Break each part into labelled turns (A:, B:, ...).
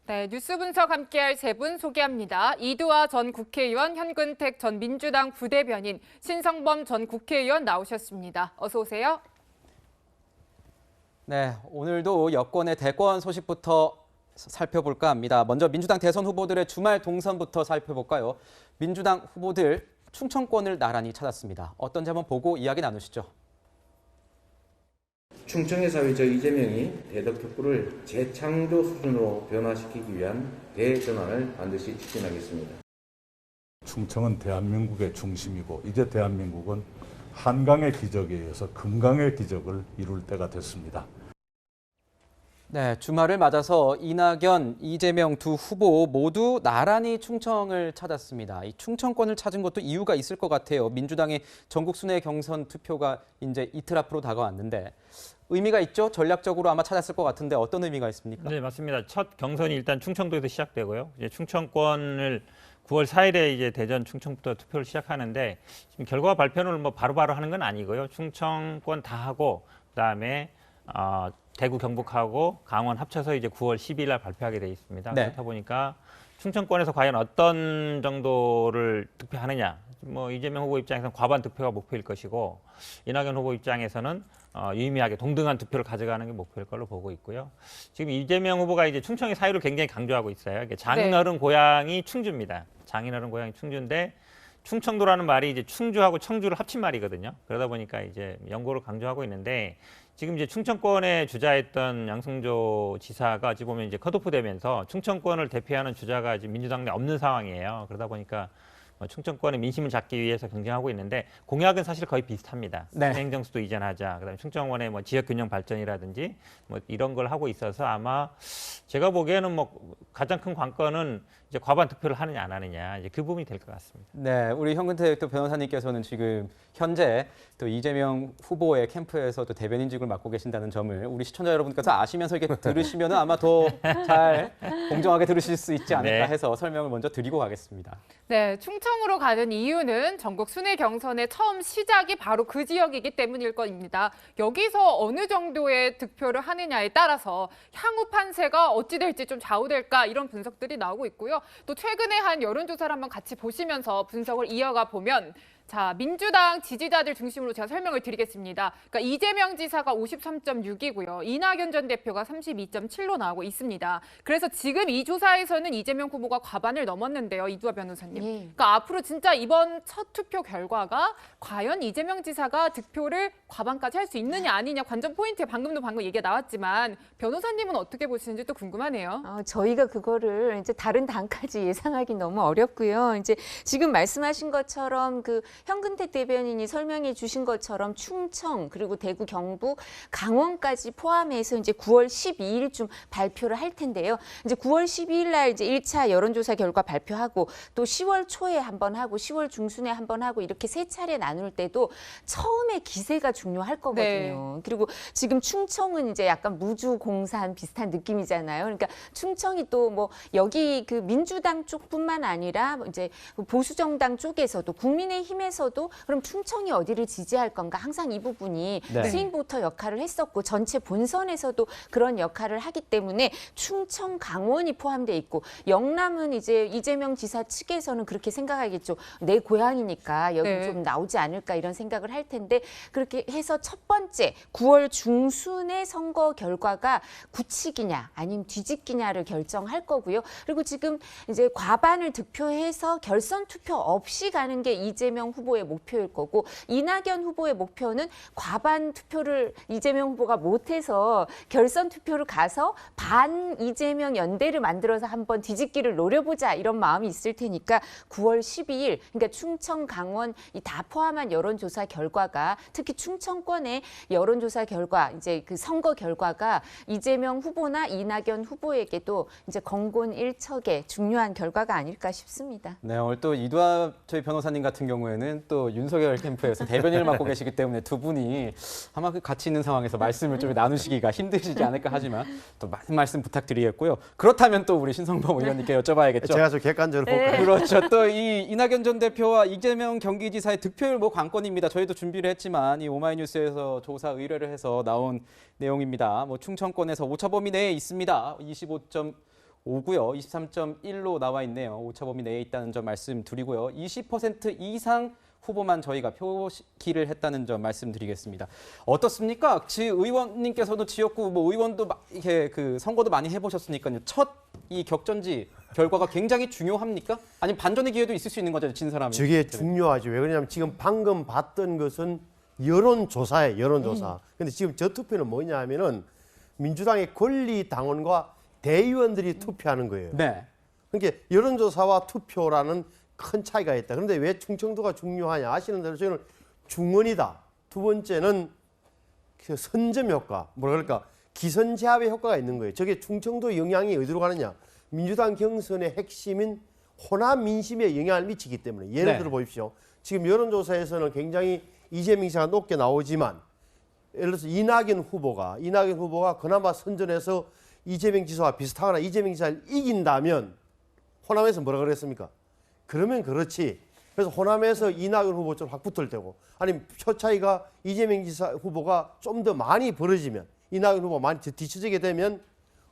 A: 네, 뉴스 분석 함께할 세 분 소개합니다. 이두화 전 국회의원, 현근택 전 민주당 부대변인, 신성범 전 국회의원 나오셨습니다. 어서 오세요.
B: 네, 오늘도 여권의 대권 소식부터 살펴볼까 합니다. 먼저 민주당 대선 후보들의 주말 동선부터 살펴볼까요? 민주당 후보들 충청권을 나란히 찾았습니다. 어떤지 한번 보고 이야기 나누시죠.
C: 충청의 사회자 이재명이 대덕특구를 재창조 수준으로 변화시키기 위한 대전환을 반드시 추진하겠습니다.
D: 충청은 대한민국의 중심이고 이제 대한민국은 한강의 기적에 이어서 금강의 기적을 이룰 때가 됐습니다.
B: 네, 주말을 맞아서 이낙연, 이재명 두 후보 모두 나란히 충청을 찾았습니다. 이 충청권을 찾은 것도 이유가 있을 것 같아요. 민주당의 전국 순회 경선 투표가 이제 이틀 앞으로 다가왔는데 의미가 있죠? 전략적으로 아마 찾았을 것 같은데 어떤 의미가 있습니까?
E: 네, 맞습니다. 첫 경선이 일단 충청도에서 시작되고요. 이제 충청권을 9월 4일에 이제 대전 충청부터 투표를 시작하는데 지금 결과 발표를 뭐 바로바로 하는 건 아니고요. 충청권 다 하고 그다음에 대구 경북하고 강원 합쳐서 이제 9월 10일 날 발표하게 돼 있습니다.
B: 네.
E: 그렇다 보니까 충청권에서 과연 어떤 정도를 득표하느냐. 뭐 이재명 후보 입장에서는 과반 득표가 목표일 것이고 이낙연 후보 입장에서는 유의미하게 동등한 투표를 가져가는 게 목표일 걸로 보고 있고요. 지금 이재명 후보가 이제 충청의 사유를 굉장히 강조하고 있어요. 장인어른 고향이 충주입니다. 장인어른 고향이 충주인데 충청도라는 말이 이제 충주하고 청주를 합친 말이거든요. 그러다 보니까 이제 연고를 강조하고 있는데 지금 이제 충청권에 주자했던 양승조 지사가 어찌 보면 이제 컷오프 되면서 충청권을 대표하는 주자가 지금 민주당 내 없는 상황이에요. 그러다 보니까 충청권의 민심을 잡기 위해서 경쟁하고 있는데 공약은 사실 거의 비슷합니다.
B: 네.
E: 행정수도 이전하자. 그다음에 충청권의 뭐 지역균형 발전이라든지 뭐 이런 걸 하고 있어서 아마 제가 보기에는 뭐 가장 큰 관건은 이제 과반 투표를 하느냐 안 하느냐 이제 그 부분이 될 것 같습니다.
B: 네, 우리 현근택 변호사님께서는 지금 현재 또 이재명 후보의 캠프에서 또 대변인직을 맡고 계신다는 점을 우리 시청자 여러분께서 아시면서 이렇게 들으시면 아마 더 잘 공정하게 들으실 수 있지 않을까
E: 네.
B: 해서 설명을 먼저 드리고 가겠습니다.
A: 네, 충청으로 가는 이유는 전국 순회 경선의 처음 시작이 바로 그 지역이기 때문일 겁니다. 여기서 어느 정도의 득표를 하느냐에 따라서 향후 판세가 어찌 될지 좀 좌우될까 이런 분석들이 나오고 있고요. 또 최근에 한 여론조사를 한번 같이 보시면서 분석을 이어가 보면 자, 민주당 지지자들 중심으로 제가 설명을 드리겠습니다. 그러니까 이재명 지사가 53.6이고요. 이낙연 전 대표가 32.7로 나오고 있습니다. 그래서 지금 이 조사에서는 이재명 후보가 과반을 넘었는데요. 이두화 변호사님. 그러니까 앞으로 진짜 이번 첫 투표 결과가 과연 이재명 지사가 득표를 과반까지 할 수 있느냐 아니냐 관전 포인트에 방금 얘기가 나왔지만 변호사님은 어떻게 보시는지 또 궁금하네요.
F: 저희가 그거를 이제 다른 당까지 예상하기 너무 어렵고요. 이제 지금 말씀하신 것처럼 그 현근택 대변인이 설명해 주신 것처럼 충청 그리고 대구, 경북, 강원까지 포함해서 이제 9월 12일쯤 발표를 할 텐데요. 이제 9월 12일 날 이제 1차 여론조사 결과 발표하고 또 10월 초에 한번 하고 10월 중순에 한번 하고 이렇게 세 차례 나눌 때도 처음에 기세가 중요할 거거든요.
A: 네.
F: 그리고 지금 충청은 이제 약간 무주공산 비슷한 느낌이잖아요. 그러니까 충청이 또 뭐 여기 그 민주당 쪽뿐만 아니라 이제 보수정당 쪽에서도 국민의힘에서도 그럼 충청이 어디를 지지할 건가 항상 이 부분이
B: 네.
F: 스윙보터 역할을 했었고 전체 본선에서도 그런 역할을 하기 때문에 충청 강원이 포함돼 있고 영남은 이제 이재명 지사 측에서는 그렇게 생각하겠죠. 내 고향이니까 여기
A: 네.
F: 좀 나오지 않을까 이런 생각을 할 텐데 그렇게 해서 첫 번째 9월 중순의 선거 결과가 굳히기냐 아니면 뒤집기냐를 결정할 거고요. 그리고 지금 이제 과반을 득표해서 결선 투표 없이 가는 게 이재명 후보의 목표일 거고 이낙연 후보의 목표는 과반 투표를 이재명 후보가 못해서 결선 투표를 가서 반 이재명 연대를 만들어서 한번 뒤집기를 노려보자 이런 마음이 있을 테니까 9월 12일 그러니까 충청, 강원 이 다 포함한 여론조사 결과가 특히 충청권의 여론조사 결과 이제 그 선거 결과가 이재명 후보나 이낙연 후보에게도 이제 건곤일척의 중요한 결과가 아닐까 싶습니다.
B: 네, 오늘 또 이두화 저희 변호사님 같은 경우에는 또 윤석열 캠프에서 대변인을 맡고 계시기 때문에 두 분이 아마 그 같이 있는 상황에서 말씀을 좀 나누시기가 힘드시지 않을까 하지만 또 많은 말씀 부탁드리겠고요. 그렇다면 또 우리 신성범 의원님께 여쭤봐야겠죠.
G: 제가 좀 객관적으로 볼까요?
B: 그렇죠. 또 이 이낙연 전 대표와 이재명 경기지사의 득표율 뭐 관건입니다. 저희도 준비를 했지만 이 오마이뉴스에서 조사 의뢰를 해서 나온 내용입니다. 뭐 충청권에서 오차 범위 내에 있습니다. 오고요. 23.1로 나와 있네요. 오차범위 내에 있다는 점 말씀드리고요. 20% 이상 후보만 저희가 표기를 했다는 점 말씀드리겠습니다. 어떻습니까? 의원님께서도 지역구 의원도 이렇게 선거도 많이 해보셨으니까요. 첫 이 격전지 결과가 굉장히 중요합니까? 아니면 반전의 기회도 있을 수 있는 거죠, 진 사람이.
G: 저게 중요하죠. 왜 그러냐면 지금 방금 봤던 것은 여론조사예요, 여론조사. 근데 지금 저 투표는 뭐냐 하면은 민주당의 권리당원과 대의원들이 투표하는 거예요.
B: 네.
G: 그러니까 여론조사와 투표라는 큰 차이가 있다. 그런데 왜 충청도가 중요하냐? 아시는 대로 저는 중원이다. 두 번째는 그 선점 효과, 그럴까? 기선제압의 효과가 있는 거예요. 저게 충청도 영향이 어디로 가느냐? 민주당 경선의 핵심인 호남 민심에 영향을 미치기 때문에 예를
B: 네.
G: 들어 보십시오. 지금 여론조사에서는 굉장히 이재명 씨가 높게 나오지만 예를 들어서 이낙연 후보가 그나마 선전해서 이재명 지사와 비슷하거나 이재명 지사를 이긴다면 호남에서 뭐라 그랬습니까? 그러면 그렇지. 그래서 호남에서 이낙연 후보 좀 확 붙을 테고 아니면 표 차이가 이재명 지사 후보가 좀 더 많이 벌어지면 이낙연 후보가 많이 뒤처지게 되면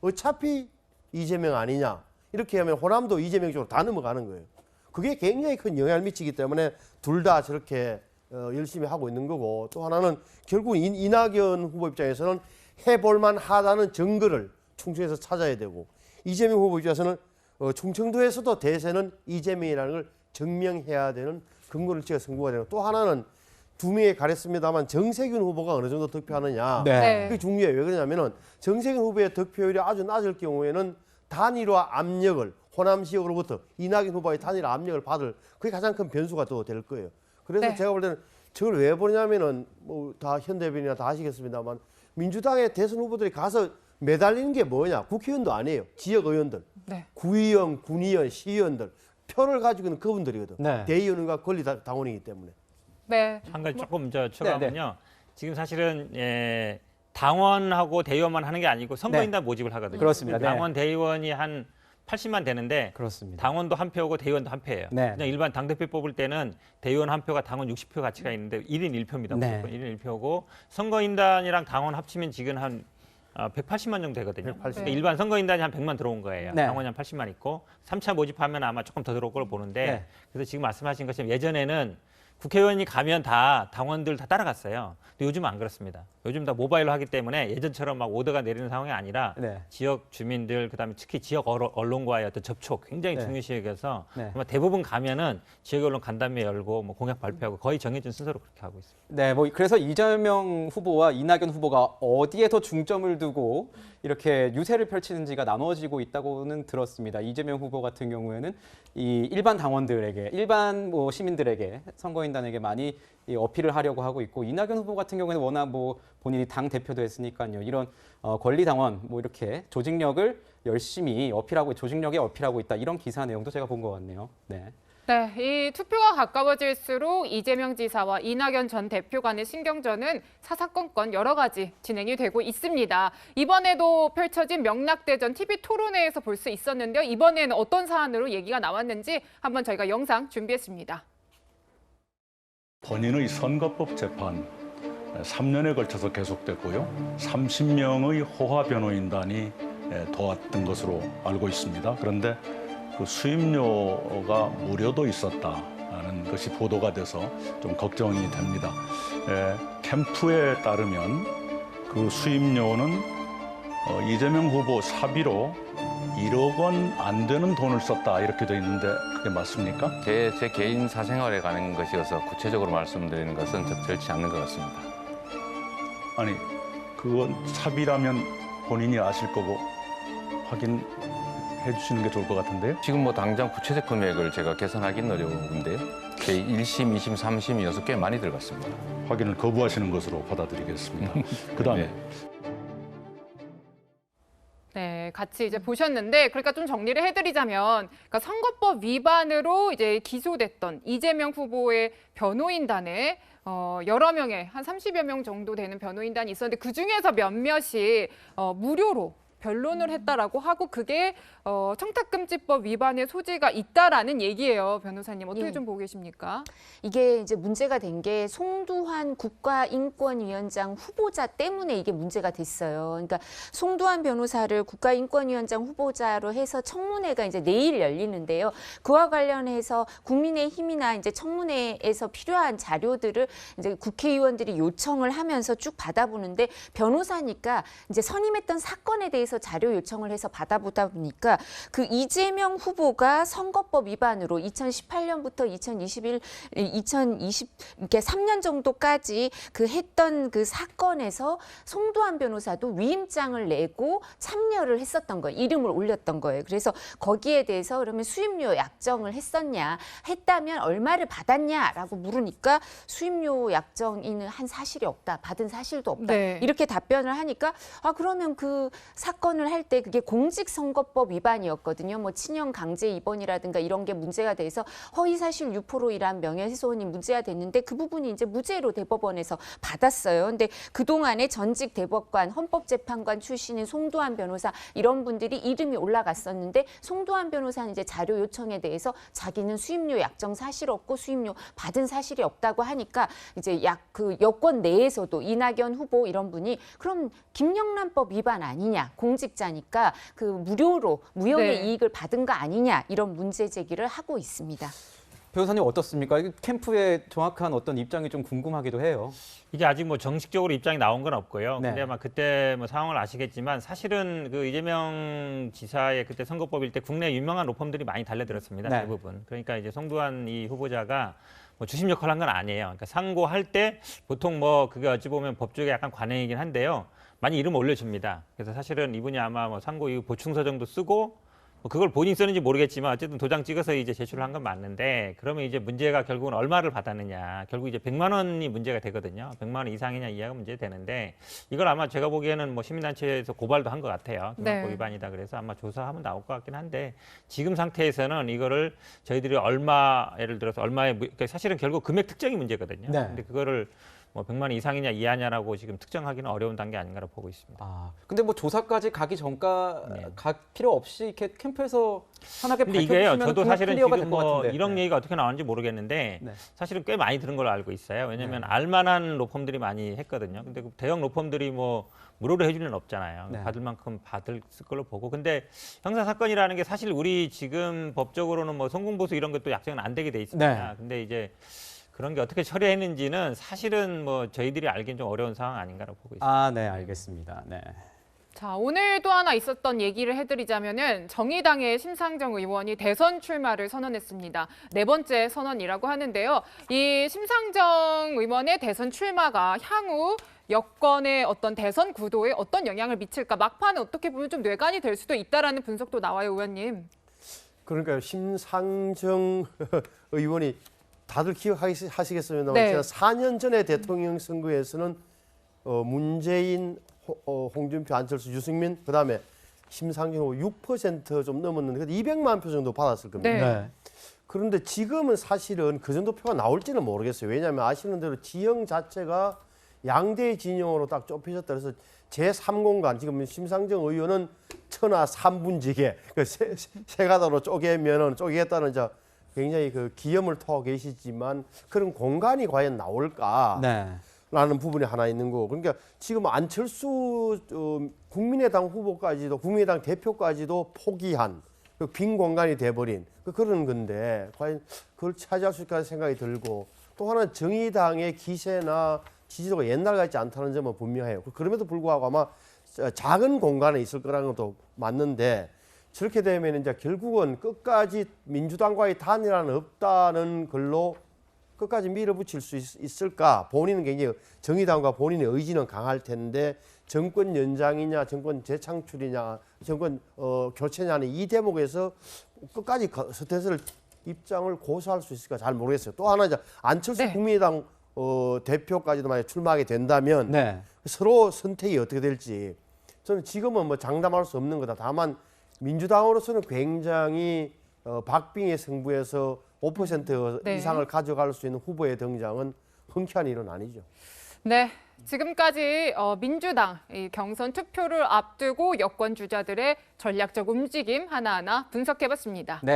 G: 어차피 이재명 아니냐. 이렇게 하면 호남도 이재명 쪽으로 다 넘어가는 거예요. 그게 굉장히 큰 영향을 미치기 때문에 둘 다 저렇게 열심히 하고 있는 거고 또 하나는 결국 이낙연 후보 입장에서는 해볼만 하다는 증거를 충청에서 찾아야 되고 이재명 후보 입장에서는 충청도에서도 대세는 이재명이라는 걸 증명해야 되는 근거를 제가 승부가 되고 또 하나는 두 명에 가렸습니다만 정세균 후보가 어느 정도 득표하느냐
B: 네.
G: 그게 중요해요. 왜 그러냐면은 정세균 후보의 득표율이 아주 낮을 경우에는 단일화 압력을 호남 지역으로부터 이낙연 후보의 단일화 압력을 받을 그게 가장 큰 변수가 또 될 거예요. 그래서
A: 네.
G: 제가 볼 때는 저걸 왜 보냐면은 다 현대변이나 다 아시겠습니다만 민주당의 대선 후보들이 가서 매달리는 게 뭐냐? 국회의원도 아니에요. 지역 의원들,
A: 네.
G: 구의원, 군의원, 시의원들 표를 가지고 있는 그분들이거든.
B: 네.
G: 대의원과 권리당원이기 때문에.
A: 네.
E: 한 가지 조금 추가하면요. 지금 사실은 당원하고 대의원만 하는 게 아니고 선거인단 모집을 하거든요.
B: 그렇습니다. 네.
E: 당원, 대의원이 한 80만 되는데
B: 그렇습니다.
E: 당원도 한 표고 대의원도 한 표예요.
B: 네.
E: 그냥 일반 당대표 뽑을 때는 대의원 한 표가 당원 60표 가치가 있는데 1인 1표입니다.
B: 네.
E: 무조건 1인 1표고 선거인단이랑 당원 합치면 지금 한 180만 정도 되거든요.
G: 180.
E: 그러니까 일반 선거인단이 한 100만 들어온 거예요.
B: 네.
E: 당원이 한 80만 있고 3차 모집하면 아마 조금 더 들어올 걸로 보는데
B: 네.
E: 그래서 지금 말씀하신 것처럼 예전에는 국회의원이 가면 다 당원들 다 따라갔어요. 근데 요즘은 안 그렇습니다. 요즘 다 모바일로 하기 때문에 예전처럼 막 오더가 내리는 상황이 아니라
B: 네.
E: 지역 주민들 그다음에 특히 지역 언론과의 어떤 접촉 굉장히
B: 네.
E: 중요시해서
B: 네.
E: 아마 대부분 가면은 지역 언론 간담회 열고 뭐 공약 발표하고 거의 정해진 순서로 그렇게 하고 있습니다.
B: 네, 그래서 이재명 후보와 이낙연 후보가 어디에 더 중점을 두고 이렇게 유세를 펼치는지가 나눠지고 있다고는 들었습니다. 이재명 후보 같은 경우에는 이 일반 당원들에게, 일반 시민들에게, 선거인단에게 많이 어필을 하려고 하고 있고 이낙연 후보 같은 경우에는 워낙 본인이 당 대표도 했으니까요. 이런 권리당원 이렇게 조직력을 열심히 어필하고 조직력에 어필하고 있다 이런 기사 내용도 제가 본 것 같네요. 네.
A: 네, 이 투표가 가까워질수록 이재명 지사와 이낙연 전 대표 간의 신경전은 사사건건 여러 가지 진행이 되고 있습니다. 이번에도 펼쳐진 명락대전 TV 토론회에서 볼 수 있었는데요. 이번에는 어떤 사안으로 얘기가 나왔는지 한번 저희가 영상 준비했습니다.
D: 본인의 선거법 재판 3년에 걸쳐서 계속됐고요. 30명의 호화 변호인단이 도왔던 것으로 알고 있습니다. 그런데 그 수임료가 무료도 있었다는 것이 보도가 돼서 좀 걱정이 됩니다. 캠프에 따르면 그 수임료는 이재명 후보 사비로 1억 원 안 되는 돈을 썼다 이렇게 돼 있는데 그게 맞습니까?
C: 제 개인 사생활에 관한 것이어서 구체적으로 말씀드리는 것은 적절치 않는 것 같습니다.
D: 아니 그건 사비라면 본인이 아실 거고 확인해 주시는 게 좋을 것 같은데요.
C: 지금 당장 구체적 금액을 제가 계산하기는 어려운데요. 제 1심, 2심, 3심이 여섯 꽤 많이 들어갔습니다.
D: 확인을 거부하시는 것으로 받아들이겠습니다. 그다음에
C: 네.
A: 네, 같이 이제 보셨는데, 그러니까 좀 정리를 해드리자면, 그러니까 선거법 위반으로 이제 기소됐던 이재명 후보의 변호인단에 여러 명의 한 30여 명 정도 되는 변호인단이 있었는데 그 중에서 몇몇이 무료로 변론을 했다라고 하고 그게 청탁금지법 위반의 소지가 있다라는 얘기예요. 변호사님 어떻게
F: 예.
A: 좀 보고 계십니까?
F: 이게 이제 문제가 된 게 송두환 국가인권위원장 후보자 때문에 이게 문제가 됐어요. 그러니까 송두환 변호사를 국가인권위원장 후보자로 해서 청문회가 이제 내일 열리는데요. 그와 관련해서 국민의힘이나 이제 청문회에서 필요한 자료들을 이제 국회의원들이 요청을 하면서 쭉 받아보는데 변호사니까 이제 선임했던 사건에 대해서 자료 요청을 해서 받아보다 보니까 그 이재명 후보가 선거법 위반으로 2018년부터 2020 이렇게 3년 정도까지 그 했던 그 사건에서 송두환 변호사도 위임장을 내고 참여를 했었던 거예요. 이름을 올렸던 거예요. 그래서 거기에 대해서 그러면 수임료 약정을 했었냐, 했다면 얼마를 받았냐라고 물으니까 수임료 약정이는 한 사실이 없다, 받은 사실도 없다.
A: 네.
F: 이렇게 답변을 하니까 그러면 그 사건을 할 때 그게 공직선거법 위반이었거든요. 뭐 친형 강제 입원이라든가 이런 게 문제가 돼서 허위사실 유포로 인한 명예훼손이 문제가 됐는데 그 부분이 이제 무죄로 대법원에서 받았어요. 근데 그동안에 전직 대법관, 헌법재판관 출신인 송두환 변호사 이런 분들이 이름이 올라갔었는데 송두환 변호사는 이제 자료 요청에 대해서 자기는 수임료 약정 사실 없고 수임료 받은 사실이 없다고 하니까 이제 그 여권 내에서도 이낙연 후보 이런 분이 그럼 김영란법 위반 아니냐, 공직자니까 그 무료로 무형의
A: 네.
F: 이익을 받은 거 아니냐 이런 문제 제기를 하고 있습니다.
B: 변호사님 어떻습니까? 캠프의 정확한 어떤 입장이 좀 궁금하기도 해요.
E: 이게 아직 뭐 정식적으로 입장이 나온 건 없고요.
B: 네.
E: 근데 아마 그때 뭐 상황을 아시겠지만 사실은 그 이재명 지사의 그때 선거법일 때 국내 유명한 로펌들이 많이 달려들었습니다.
B: 네.
E: 대부분. 그러니까 이제 송두환 이 후보자가 뭐 주심 역할을 한 건 아니에요. 그러니까 상고할 때 보통 뭐 그게 어찌 보면 법조계 약간 관행이긴 한데요. 많이 이름 올려줍니다. 그래서 사실은 이분이 아마 뭐 상고 이후 보충서 정도 쓰고 뭐 그걸 본인 쓰는지 모르겠지만 어쨌든 도장 찍어서 이제 제출을 한 건 맞는데 그러면 이제 문제가 결국은 얼마를 받았느냐. 결국 이제 100만 원이 문제가 되거든요. 100만 원 이상이냐 이하가 문제 되는데 이걸 아마 제가 보기에는 뭐 시민단체에서 고발도 한 것 같아요. 김학법
A: 네.
E: 위반이다. 그래서 아마 조사하면 나올 것 같긴 한데 지금 상태에서는 이거를 저희들이 얼마 예를 들어서 얼마의 그러니까 사실은 결국 금액 특정이 문제거든요.
B: 네.
E: 근데 그거를 뭐 100만 원 이상이냐 이하냐라고 지금 특정하기는 어려운 단계 아닌가라고 보고 있습니다.
B: 근데 뭐 조사까지 가기 전까
E: 네.
B: 갈 필요 없이 이렇게 캠프에서 편하게
E: 근데 이게요.
B: 밝혀주시면
E: 저도
B: 그냥
E: 사실은
B: 클리어가
E: 지금
B: 될 것
E: 뭐
B: 같은데.
E: 이런
B: 네.
E: 얘기가 어떻게 나왔는지 모르겠는데
B: 네.
E: 사실은 꽤 많이 들은 걸로 알고 있어요. 왜냐하면 알만한 로펌들이 많이 했거든요. 근데 그 대형 로펌들이 뭐 무료로 해줄 리는 없잖아요.
B: 네.
E: 받을 만큼 받을 걸로 보고. 근데 형사 사건이라는 게 사실 우리 지금 법적으로는 뭐 성공보수 이런 것도 약정은 안 되게 돼 있습니다.
B: 네.
E: 근데 이제 그런 게 어떻게 처리했는지는 사실은 뭐 저희들이 알기는 좀 어려운 상황 아닌가라고 보고 있습니다.
B: 네, 알겠습니다. 네.
A: 자, 오늘 또 하나 있었던 얘기를 해드리자면은 정의당의 심상정 의원이 대선 출마를 선언했습니다. 네 번째 선언이라고 하는데요. 이 심상정 의원의 대선 출마가 향후 여권의 어떤 대선 구도에 어떤 영향을 미칠까? 막판에 어떻게 보면 좀 뇌관이 될 수도 있다라는 분석도 나와요, 의원님.
G: 그러니까 심상정 의원이 다들 기억하시겠습니다만
A: 네.
G: 제가 4년 전에 대통령 선거에서는 문재인, 홍준표, 안철수, 유승민 그다음에 심상정 후보 6%좀 넘었는데 200만 표 정도 받았을 겁니다.
A: 네.
G: 그런데 지금은 사실은 그 정도 표가 나올지는 모르겠어요. 왜냐하면 아시는 대로 지형 자체가 양대 진영으로 딱 좁혀졌다. 그래서 제3공간 지금 심상정 의원은 천하 3분지계 그 세 가닥으로 쪼개겠다는 굉장히 그 기염을 토하고 계시지만 그런 공간이 과연 나올까?
B: 네.
G: 라는 부분이 하나 있는 거고. 그러니까 지금 안철수 국민의당 후보까지도 국민의당 대표까지도 포기한 그 빈 공간이 돼버린 그런 건데 과연 그걸 차지할 수 있을까 생각이 들고 또 하나는 정의당의 기세나 지지도가 옛날 같지 않다는 점은 분명해요. 그럼에도 불구하고 아마 작은 공간에 있을 거라는 것도 맞는데 저렇게 되면 이제 결국은 끝까지 민주당과의 단일화는 없다는 걸로 끝까지 밀어붙일 수 있을까? 본인은 굉장히 정의당과 본인의 의지는 강할 텐데 정권 연장이냐, 정권 재창출이냐, 정권 교체냐는 이 대목에서 끝까지 스탠스를 입장을 고수할 수 있을까 잘 모르겠어요. 또 하나 이제 안철수
A: 네.
G: 국민의당 대표까지도 만약 출마하게 된다면
B: 네.
G: 서로 선택이 어떻게 될지 저는 지금은 뭐 장담할 수 없는 거다. 다만 민주당으로서는 굉장히 박빙의 승부에서 5%
A: 네.
G: 이상을 가져갈 수 있는 후보의 등장은 흔쾌한 일은 아니죠.
A: 네, 지금까지 민주당 이 경선 투표를 앞두고 여권 주자들의 전략적 움직임 하나하나 분석해봤습니다.
B: 네.